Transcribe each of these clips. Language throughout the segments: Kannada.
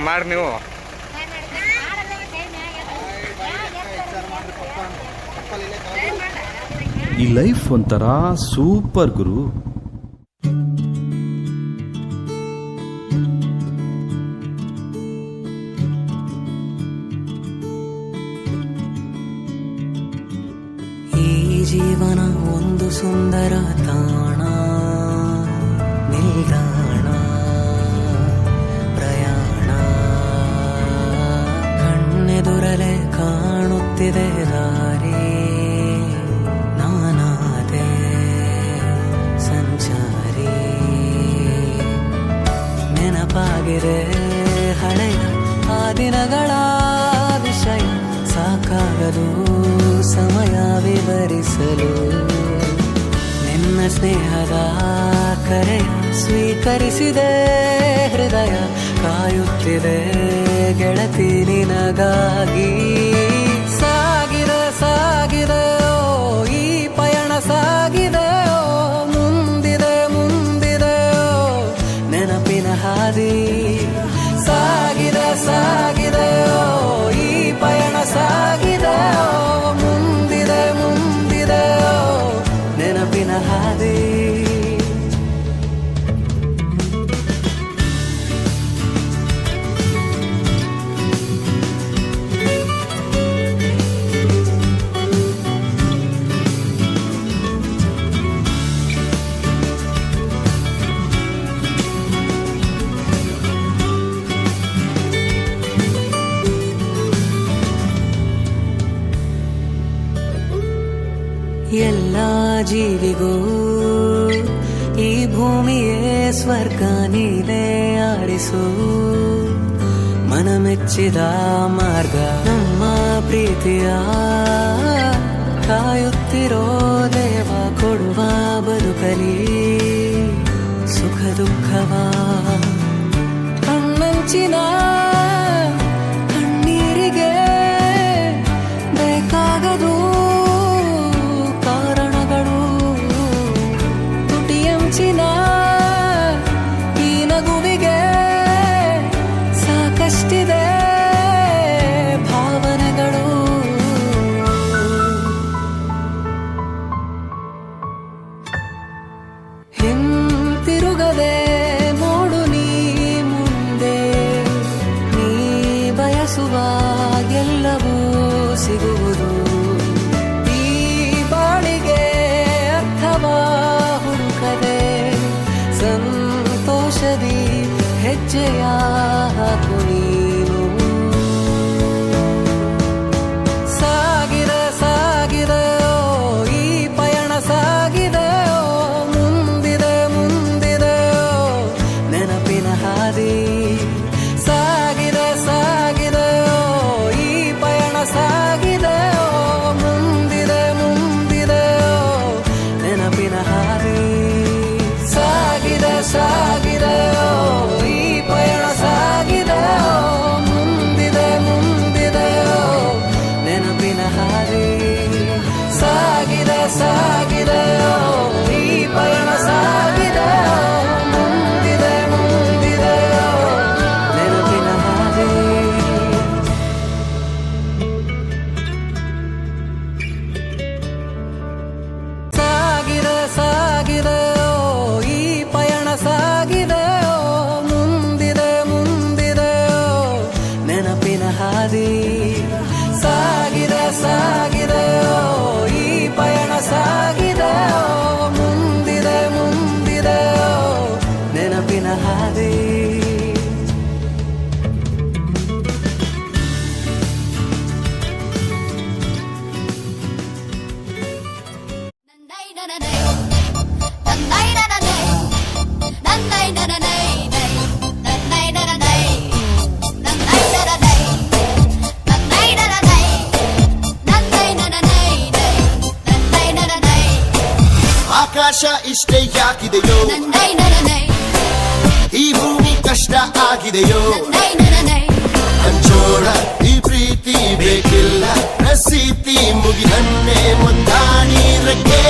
ಮಾಡಿ ನೀವು ಈ ಲೈಫ್ ಒಂಥರ ಸೂಪರ್ ಗುರು. ಈ ಜೀವನ ಒಂದು ಸುಂದರ ತಾಣ, ನಿಲ್ದಾಣ, ಪ್ರಯಾಣ. ಕಣ್ಣೆದುರಲೆ ಕಾಣುತ್ತಿದೆ ದಾರಿ, ನಾನಾದೆ ಸಂಚಾರಿ. ನೆನಪಾಗಿದೆ ಹಳೆಯ ಆ ದಿನಗಳ ವಿಷಯ, ಸಾಕಾಗದು ಸಮಯ ವಿವರಿಸಲು. ನಿನ್ನ ಸ್ನೇಹದ ಕರೆಯ ಸ್ವೀಕರಿಸಿದೆ ಹೃದಯ, ಕಾಯುತ್ತಿದೆ ಗೆಳತಿ ನಿನಗಾಗಿ. ಸಾಗಿದೆ ಸಾಗಿದೆ ಈ ಪಯಣ ಸಾಗಿದೆ, ಮುಂದಿದೆ ಮುಂದಿದೆ ನೆನಪಿನ ಹಾದಿ. ಸಾಗಿದೆ ಸಾಗಿದೆ ಈ ಪಯಣ ಸಾಗಿದೆ, ಮುಂದಿದೆ ಮುಂದಿದೆ ನೆನಪಿನ ಹಾದಿ. ಎಲ್ಲ ಜೀವಿಗೂ ಈ ಭೂಮಿಯೇ ಸ್ವರ್ಗ, ನೀನೇ ಆರಿಸು ಮನಮೆಚ್ಚಿದ ಮಾರ್ಗ. ನಮ್ಮ ಪ್ರೀತಿಯ ಕಾಯುತ್ತಿರೋ ದೇವ, ಕೊಡುವ ಬದುಕಲಿ ಸುಖ ದುಃಖವ. ಕಣ್ಣಂಚಿನ ಕಣ್ಣೀರಿಗೆ ಬೇಕಾಗದು ಈ ನಗುವಿಗೆ ಸಾಕಷ್ಟಿದೆ ಭಾವನೆಗಳು. ಹಿಂತಿರುಗದೆ ನೋಡು ನೀ ಮುಂದೆ, ನೀ ಬಯಸುವ ಎಲ್ಲವೂ ಸಿಗುವುದು. ಈ ಬಾಳಿಗೆ ಅರ್ಥವಾ ಹುಡುಕದೆ ಸಂತೋಷದಿ ಹೆಜ್ಜೆಯ ಹಾಕು ನೀನು. ಸಾಗಿದೆ ಸಾಗಿದೆ ಈ ಪಯಣ ಸಾಗಿದೆ, ಮುಂದಿದೆ ಮುಂದಿದೆ ನೆನಪಿನ ಹಾದಿ. ಸಾಗಿದೆ ಸಾಗಿದೆ ಈ ಪಯಣ ಸಾಗಿದೆ, ಮುಂದಿದೆ ಮುಂದಿದೆ ನೆನಪಿನ ಹಾದಿ. ಸಾಗಿದೆ ಸಾಗಿದೆ ಈ ಪಯಣ ಸಾಗಿದೆ, ಮುಂದಿದೆ ಮುಂದಿದೆ ನೆನಪಿನ ಹಾದಿ. ಸಾಗಿದೆ ಸಾಗಿದೆ ಈ ಪಯಣ ಸಾಗಿದೆ, ಮುಂದಿದೆ ಮುಂದಿದೆ ನೆನಪಿನ ಹಾದಿ. ಸಾಗಿದೆ ಸಾಗಿದೆ ಈ ಪಯಣ ಸಾಗಿದೆ, ಮುಂದಿದೆ ಮುಂದಿದೆ ನೆನಪಿನ ಹಾದಿ. ಸಾಗಿದೆ ಸಾಗಿದೆ ಈ ಪಯಣ ಸಾಗಿದೆ, ಮುಂದಿದೆ ಮುಂದಿದೆ ನೆನಪಿನ ಹಾದಿ. ಆಕಾಶ ಇಷ್ಟೇ ಯಾಕಿದೆಯೋ, ಈ ಭೂಮಿ ಕಷ್ಟ ಆಗಿದೆಯೋ. ಹಂಚೋಳ ಈ ಪ್ರೀತಿ ಬೇಕಿಲ್ಲ, ರಸೀತಿ ಮುಗಿದನ್ನೇ ಮುಂದಾಣಿ ರೆಕ್ಕೆ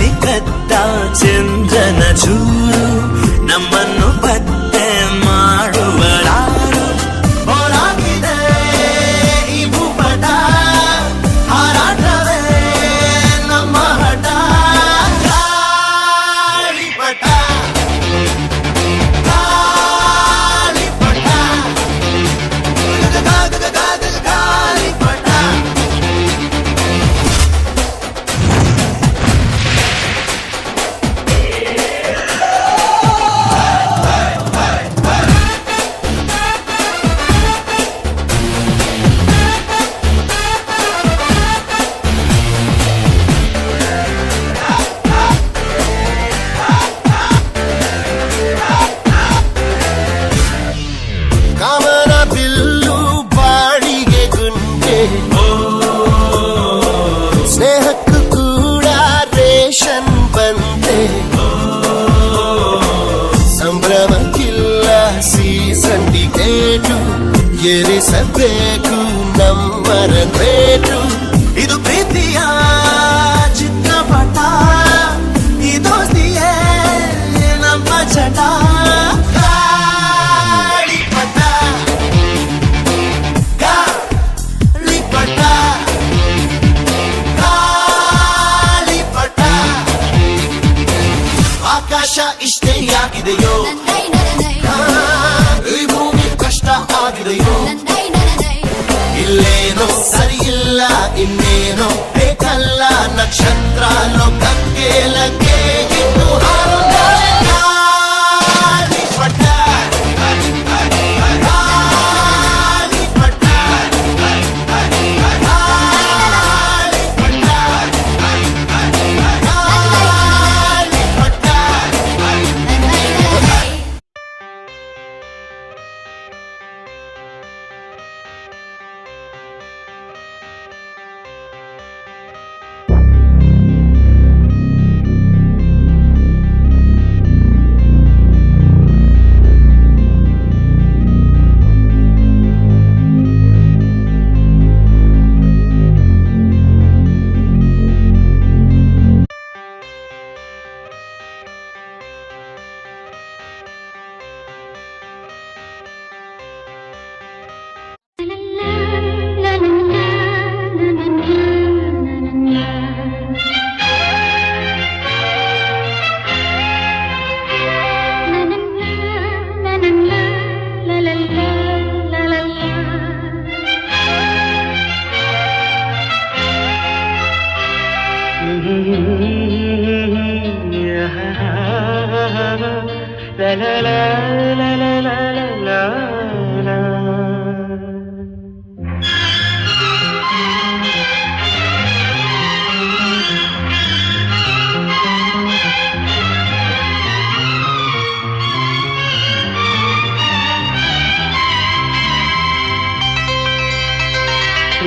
ನೀಲಿ ಕತ್ತ ಚಂದ್ರನ ಚೂರು ನಮ್ಮನ್ನು ಪತ್ತೆ ಮಾಡುವರಾರು. ಹೋರಾಗಿದೆ ಈ ಭೂಪಟ, ಹಾರಾಟವೇ ನಮ್ಮ ಹಠ. ಗಾಳಿಪಟ ಗಾಳಿಪಟ ಗಾಳಿಪಟ. ಕಾಮನ ಬಿಲ್ಲು ಬಾಡಿಗೆ ಗುಂಟೆ, ಸ್ನೇಹಕ್ಕೂ ಕೂಡ ರೇಷನ್ ಬಂತೆ. ಸಂಭ್ರಮಕ್ಕಿಲ್ಲ ಸೀಸನ್ ಟಿಕೇಟು, ಏರಿಸಬೇಕು ನಮ್ಮರ ರೇಟು. ಇದು ಪ್ರೀತಿಯ ಚಿತ್ರಪಟ, ಈ ದೋಸ್ತಿಯೇ ನಮ್ಮ ಚಟ. ಗಾಳಿಪಟ ಗಾಳಿಪಟ ಗಾಳಿಪಟ. ಆಕಾಶ ಇಷ್ಟೇ ಯಾಕಿದೆಯೋ, ಈ ಭೂಮಿ ಕಷ್ಟ ಆಗಿದೆಯೋ, ಇಲ್ಲೇನೋ ಸರಿ ಇಲ್ಲ ಇನ್ನೇನೋ ಬೇಕಲ್ಲ. ನಕ್ಷತ್ರ ಲೋಕಕ್ಕೆ ಲಗ್ಗೆ ಇನ್ನು ಹಾರೋಣ. ಗಾಳಿಪಟ ಗಾಳಿಪಟ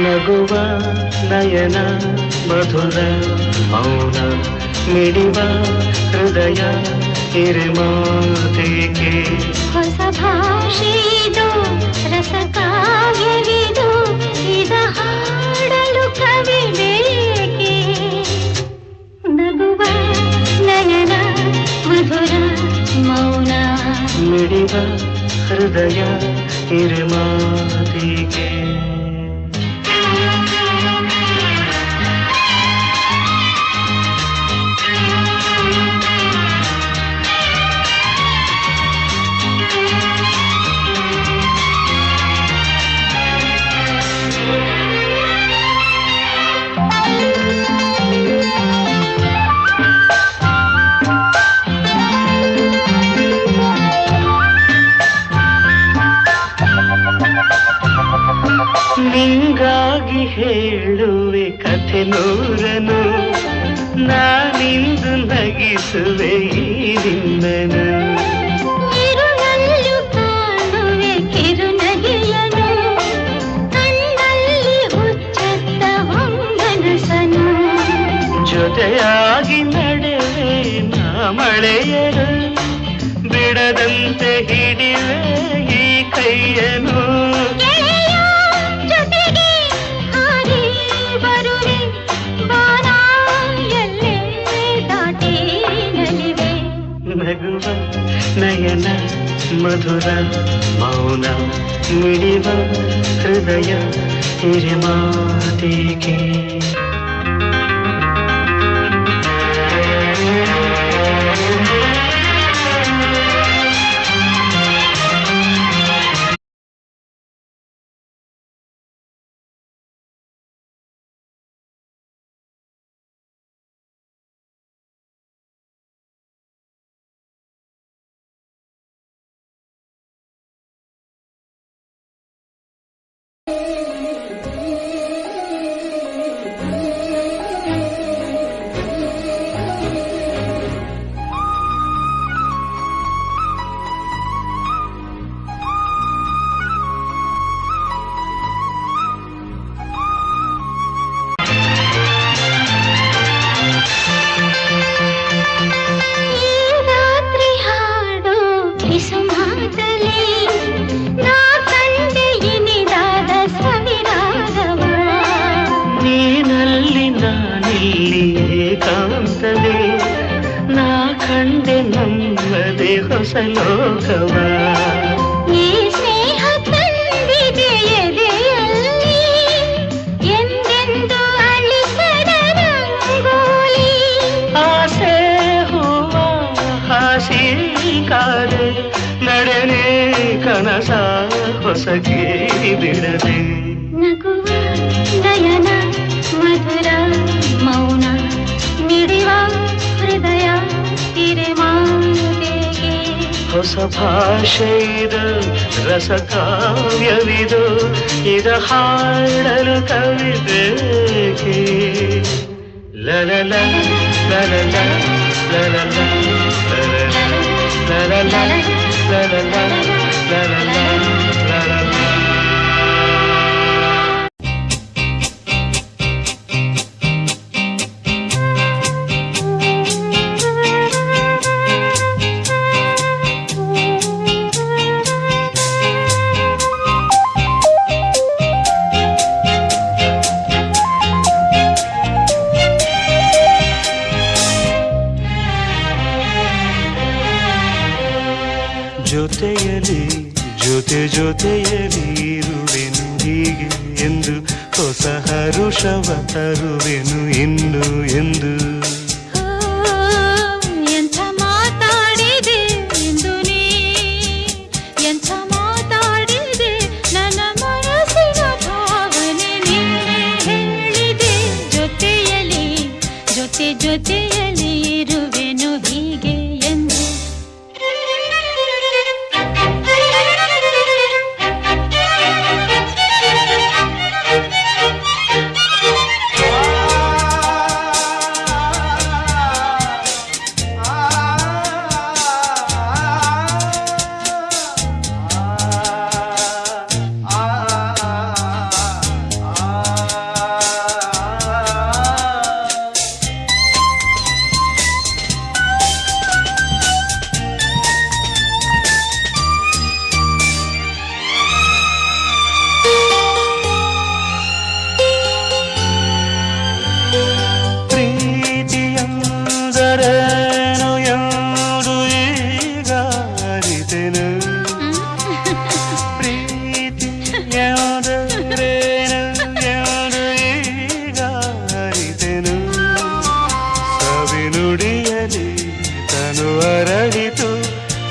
ನಗುವ ನಯನ ಮಧುರ ಮೌನ ಮಿಡಿವ ಹೃದಯ ಹಿರಿಮಾತೆಗೆ. ಹೊಸ ಭಾಷೆಯಿದು ರಸಕಾವ್ಯವಿದು, ಇದ ಹಾಡಲು ಕವಿ ಬೇಕೆ. ನಗುವ ನಯನ ಮಧುರ ಮೌನ ಮಿಡಿವ ಹೃದಯ ಹಿರಿಮಾತೆಗೆ. ನಿಂಗಾಗಿ ಹೇಳುವೆ ಕಥೆ ನೂರನು, ನಾನಿಂದು ನಗಿಸುವೆ ಈ ನಿನ್ನನು. ಇರುಳಲ್ಲೂ ಕಾಣುವೆ ಕಿರುನಗೆಯನು, ಕಣ್ಣಲ್ಲಿ ಹುಚ್ಚತ್ತ ಹೊಂಗನಸನು. ಜೊತೆಯಾಗಿ ನಡೆವೆ ನಾ ಮಳೆಯರು, ಬಿಡದಂತೆ ಹಿಡಿವೆ ಈ ಕೈಯನು. ಜೊತೆಗೆ ಹಾರಿ ಬರುವೆ ಬಾನ ಎಲ್ಲೇ ದಾಟ ನಗುವ ನಯನ ಮಧುರ ಮೌನ ಮಿಡಿವ ಹೃದಯ ಹಿರಿಮಾತಿಗೆ ಹೊಸ ಲೋಕವ ಈ ಸ್ನೇಹ ತಂದಿದೆ ಎದೆಯಲ್ಲಿ ಎಂದೆಂದು ಅಳಿಸದ ರಂಗೋಲಿ ಆಸೆ ಹೂವ ಹಾಸಿ ಕಾದೆ ನಡೆನೆ ಕನಸ ಹೊಸಗೆ ಬಿಡದೆ ನಗುವ ನಯನ ಮಧುರ ಮೌನ ಮಿಡಿವ ಹೃದಯ ಹಿರಿಮಾತೆಗೆ ಹೊಸ ಭಾಷೆ ಇದು ರಸ ಕಾವ್ಯವಿದು ಇದ ಹಾಡಲು ಕವಿಬೇಕೆ ಲಲಲ ಲಲಲ ಲಲಲ ಲಲಲ ಲಲಲ ಲಲಲ ಲಲಲ ಲಲಲ ಜೊತೆಯಲಿ ಜೊತೆಯಲಿ ಇರುವೆನು ಹೀಗೆ ಎಂದು ಹೊಸ ಹರುಷವ ತರುವೆನು ಇನ್ನು ಎಂದು ಎಂಥ ಮಾತಾಡಿದೆ ಎಂದು ನೀ ಎಂಥ ಮಾತಾಡಿದೆ ನನ್ನ ಮನಸ್ಸಿನ ಭಾವನೆ ನೀನೇ ಹೇಳಿದೆ ಜೊತೆಯಲಿ ಜೊತೆಯಲಿ ಇರುವೆನು ಹೀಗೆ ಎಂದು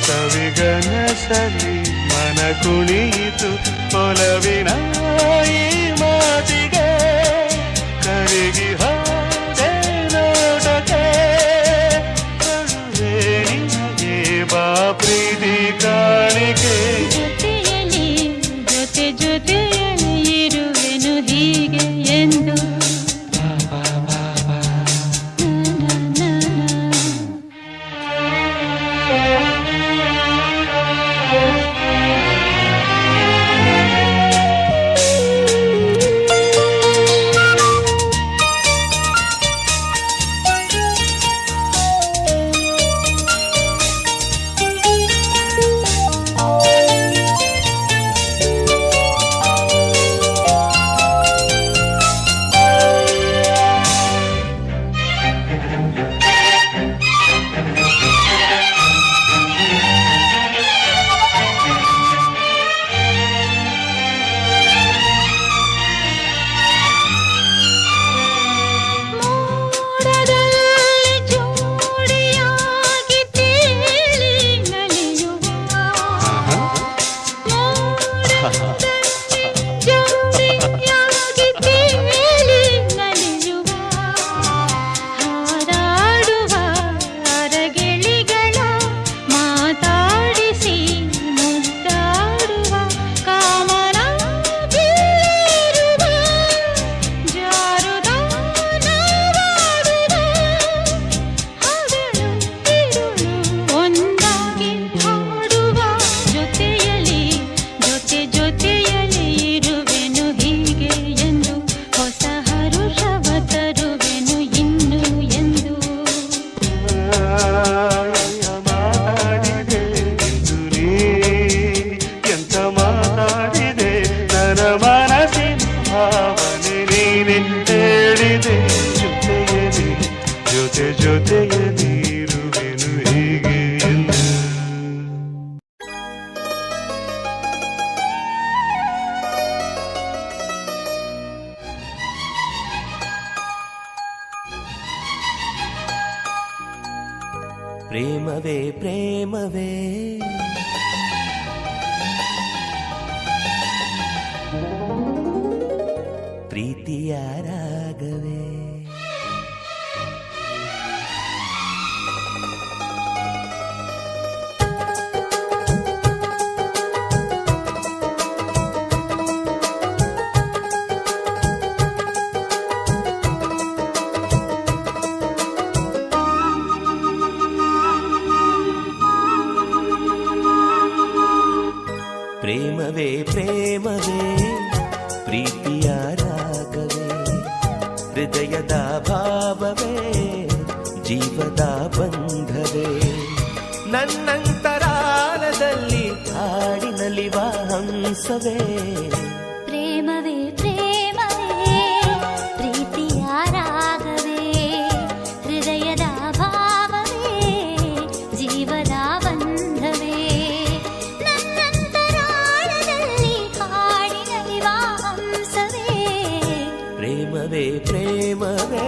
ಸವಿಗನಸಲಿ ಮನ ಕುಣಿಯಿತು ಒಲವಿನ ಈ ಮಾತಿಗೆ ಕರಗಿ ಹೋದೆ ನೋಟಕ್ಕೆ ಕರುವೆ ನಿನಗೆ ಬಾ ಪ್ರೀತಿ ಕಾಣಿಕೆ ಜೊತೆಯಲಿ ಇರುವೆನು ಹೀಗೆ ಎಂದು ಪ್ರೇಮವೇ ಪ್ರೇಮವೇ ಪ್ರೀತಿಯ ರಾಗವೇ. ಪ್ರೇಮವೇ ಪ್ರೇಮವೇ ಪ್ರೀತಿಯ ರಾಗವೇ ಹೃದಯದ ಭಾವವೇ ಜೀವದ ಬಂಧವೇ ನನ್ನಂತರಾಳದಲ್ಲಿ ಹಾಡಿನಲಿವ ಹಂಸವೇ. ಪ್ರೇಮವೇ ಪ್ರೇಮವೇ ಪ್ರೀತಿಯ ರಾಗವೇ ಹೃದಯದ ಭಾವವೇ ಜೀವದ ಬಂಧವೇ ನನ್ನಂತರಾಳದಲ್ಲಿ ಹಾಡಿನಲಿವ ಹಂಸವೇ. ಪ್ರೇಮವೇ ಪ್ರೇಮವೇ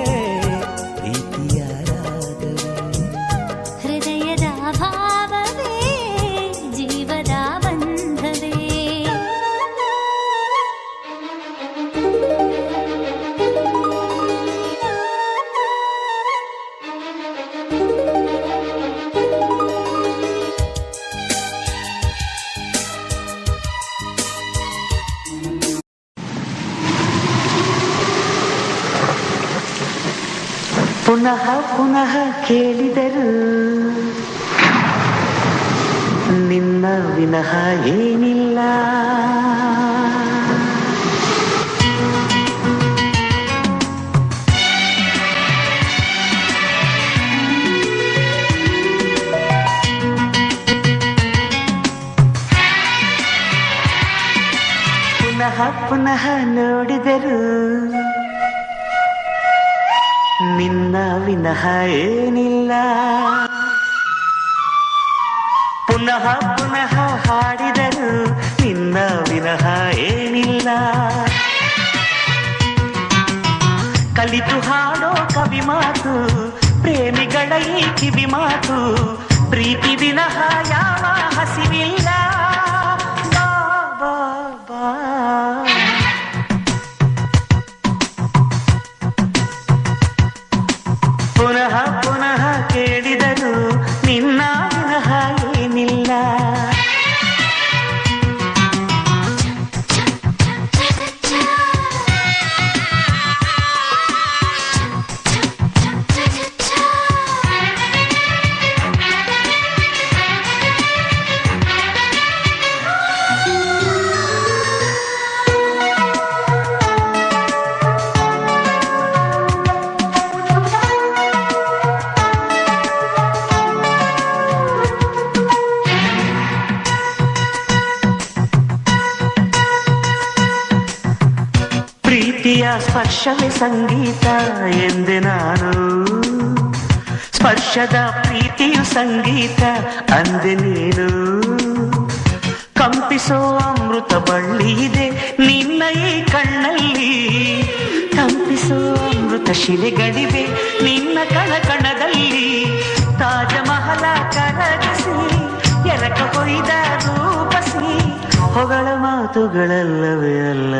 ಪ್ರೀತಿಯ ರಾಗವೇ ಹೃದಯದ ಭಾವವೇ ಜೀವದ ಬಂಧವೇ. ಪುನಃ ಪುನಃ ಕೇಳಿದರು ನಿನ್ನ ವಿನಃ ಏನಿಲ್ಲ. ಪುನಃ ಪುನಃ ನೋಡಿದರು ನಿನ್ನ ವಿನಃ ಏನಿಲ್ಲ. ಪುನಃ ಪುನಃ ಹಾಡಿದರು ನಿನ್ನ ವಿನಃ ಏನಿಲ್ಲ. ಕಲಿತು ಹಾಡೋ ಕವಿ ಮಾತು ಪ್ರೇಮಿಗಳ ಈ ಕಿವಿ ಮಾತು ಪ್ರೀತಿ ವಿನಃ ಯಾವ ಹಸಿವಿಲ್ಲ. ಬಾ ಬಾ ಬಾ ಪುನಃ ಪುನಃ ಕೇಳಿದರು ನಿನ್ನ ವಿನಃ ಏನಿಲ್ಲ. ಪ್ರೀತಿಯ ಸ್ಪರ್ಶವೇ ಸಂಗೀತ ಎಂದೆ ನಾನು. ಸ್ಪರ್ಶದ ಪ್ರೀತಿಯು ಸಂಗೀತ ಅಂದೆ ನೀನು. ಕಂಪಿಸೋ ಅಮೃತ ಬಳ್ಳಿ ಇದೆ ನಿನ್ನ ಈ ಕಣ್ಣಲ್ಲಿ. ಕಂಪಿಸೋ ಅಮೃತ ಶಿಲೆಗಳಿವೆ ನಿನ್ನ ಕಣ ಕಣದಲ್ಲಿ. ತಾಜ ಮಹಲ ಕರಗಿಸಿ ಎರಕ ಕೊಯ್ದ ರೂಪಸಿ ಹೊಗಳ ಮಾತುಗಳಲ್ಲವೇ ಅಲ್ಲ.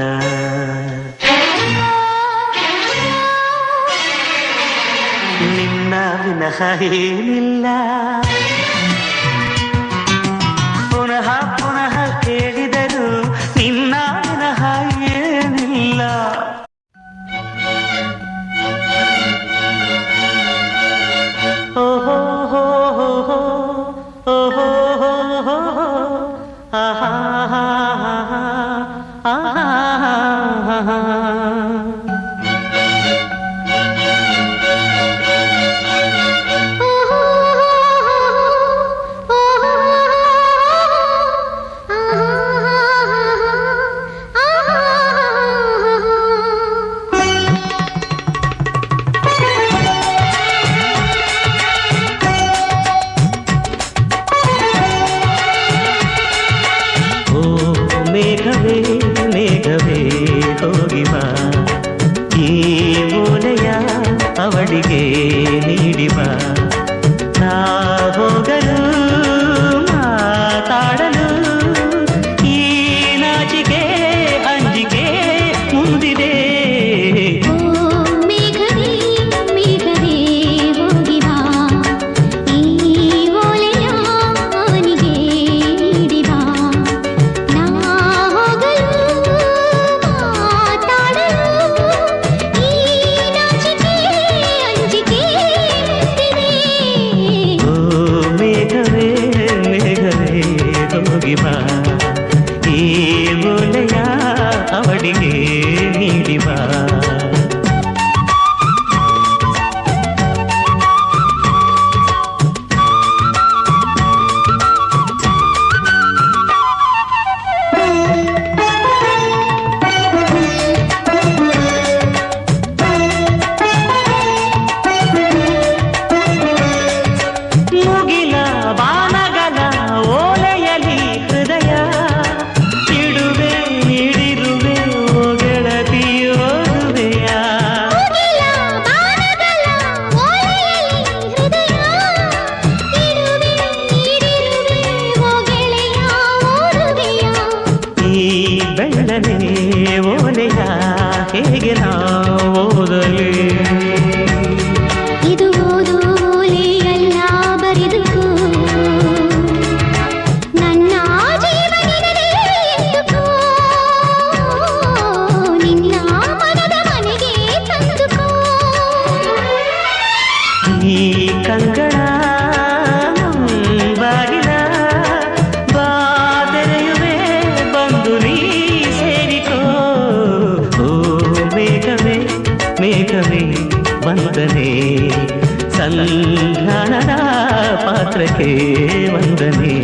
ನಿನ್ನ ವಿನಃ ಏನಿಲ್ಲ. ಪುನಃ ಪುನಃ ಕೇಳಿದರು ನಿನ್ನ ವಿನಃ ಏನಿಲ್ಲ. ಓಹೋ ಹೋ ಹೋ ಹೋ ಓಹೋ ಹೋ ಹೋ ಆಹಾ ಆಹಾ ಆಹಾ. ಎರಡನೇ ಓಲೆಯ ಹೇಗೆ ಓದಲಿ ಇದು ಓದು ಓಲೆಯಲ್ಲ ಬರೆದುಕೋ ನನ್ನ ಜೀವನದಲ್ಲಿ ಎಂದುಕೋ ನಿನ್ನ ಮನದ ಮನೆಗೆ ತಂದುಕೋ ಈ ಕಂಗಳ ಬಾಗಿಲ ಬಾದರೆಯುವೆ ಬಂದು ನೀ ಸೇರಿಕೋ ಓ ಮೇಘವೇ ಮೇಘವೇ ವಂದನೆ ಸಂಧಾನದ ಪಾತ್ರಕ್ಕೆ ವಂದನೆ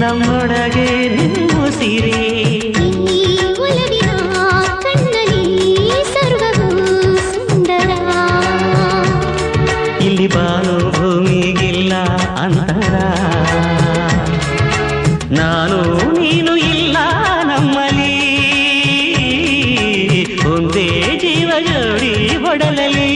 ನಮ್ಮೊಳಗೆ ನಿಮ್ಮುಸಿರೆ ಈ ಒಲವಿನ ಕಣ್ಣಲ್ಲಿ ಸರ್ವವೂ ಸುಂದರ ಇಲ್ಲಿ ಬಾನು ಭೂಮಿಗಿಲ್ಲ ಅಂತರ ನಾನು ನೀನು ಇಲ್ಲ ನಮ್ಮಲ್ಲಿ ಒಂದೇ ಜೀವ ಜೋಡಿ ಒಡಲಲಿ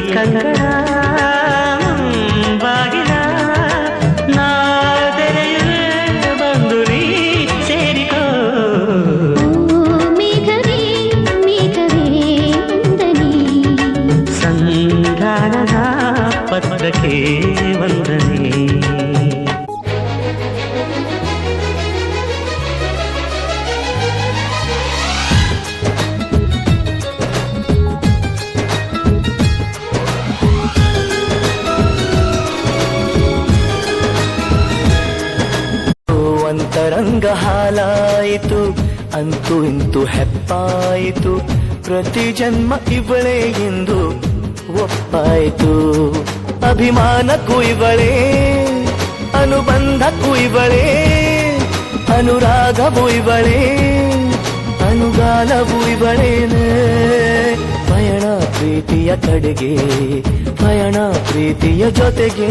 ಕಂಗಳ ಬಾಗಿಲ ನಾ ತೆರೆಯುವೆ ಬಂದು ನೀ ಸೇರಿಕೋ ಮೇಘವೇ ಮೇಘವೇ ವಂದನೆ ಸಂಧಾನದ ಪತ್ರಕ್ಕೆ ವಂದನೆ ಅಂತರಂಗ ಹಾಲಾಯಿತು ಅಂತೂ ಇಂತೂ ಹೆಪ್ಪಾಯಿತು ಪ್ರತಿ ಜನ್ಮ ಇವಳೇ ಎಂದು ಒಪ್ಪಾಯಿತು ಅಭಿಮಾನಕ್ಕೂ ಇವಳೇ ಅನುಬಂಧಕ್ಕೂ ಇವಳೇ ಅನುರಾಗವೂ ಇವಳೇ ಅನುಗಾಲವೂ ಇವಳೇನೆ ಪಯಣ ಪ್ರೀತಿಯ ಕಡೆಗೆ ಪಯಣ ಪ್ರೀತಿಯ ಜೊತೆಗೆ